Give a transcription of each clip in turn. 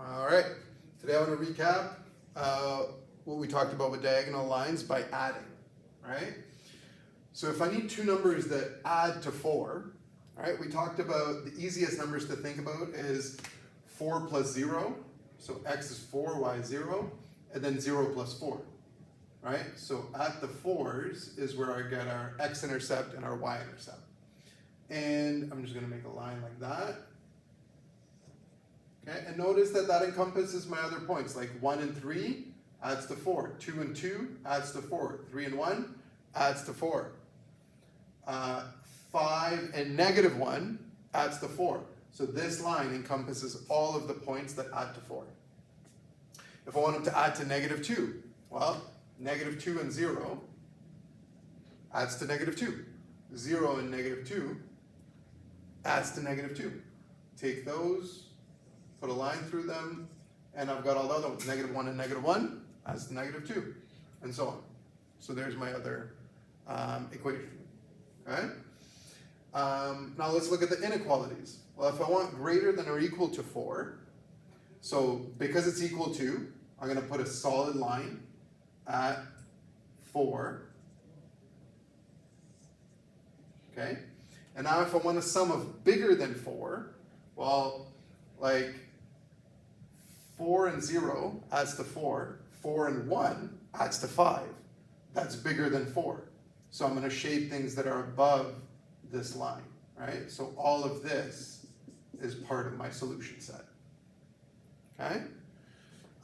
All right, today I want to recap what we talked about with diagonal lines by adding, right? So if I need two numbers that add to 4, all right, we talked about the easiest numbers to think about is 4 plus 0, so x is 4, y is 0, and then 0 plus 4, right? So at the 4s is where I get our x-intercept and our y-intercept. And I'm just going to make a line like that. Okay, and notice that that encompasses my other points, like 1 and 3 adds to 4, 2 and 2 adds to 4, 3 and 1 adds to 4, 5 and negative 1 adds to 4. So this line encompasses all of the points that add to 4. If I wanted to add to negative 2, well, negative 2 and 0 adds to negative 2. 0 and negative 2 adds to negative 2. Take those, put a line through them, and I've got all the other ones. Negative 1 and negative 1 adds to negative 2, and so on. So there's my other equation. Okay? Now let's look at the inequalities. Well, if I want greater than or equal to 4, so because it's equal to, I'm going to put a solid line at 4. Okay? And now if I want a sum of bigger than 4, well, like 4 and 0 adds to 4, 4 and 1 adds to 5. That's bigger than 4. So I'm going to shade things that are above this line, right? So all of this is part of my solution set. Okay?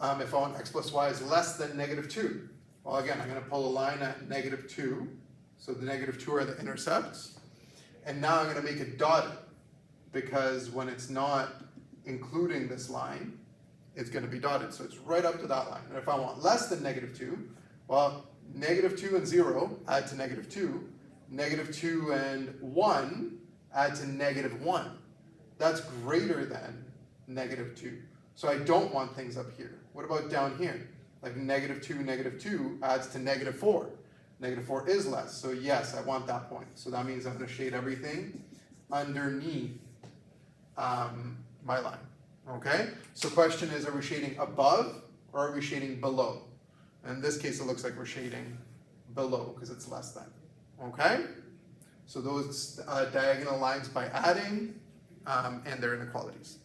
If I want x plus y is less than negative 2, well, again, I'm going to pull a line at negative 2. So the negative 2 are the intercepts. And now I'm going to make it dotted, because when it's not including this line, it's going to be dotted. So it's right up to that line. And if I want less than negative 2, well, negative 2 and 0 add to negative 2. Negative 2 and 1 add to negative 1. That's greater than negative 2. So I don't want things up here. What about down here? Like negative 2 adds to negative 4. Negative 4 is less. So yes, I want that point. So that means I'm going to shade everything underneath my line. Okay? So question is, are we shading above or are we shading below? In this case, it looks like we're shading below because it's less than. Okay? So those diagonal lines by adding and their inequalities.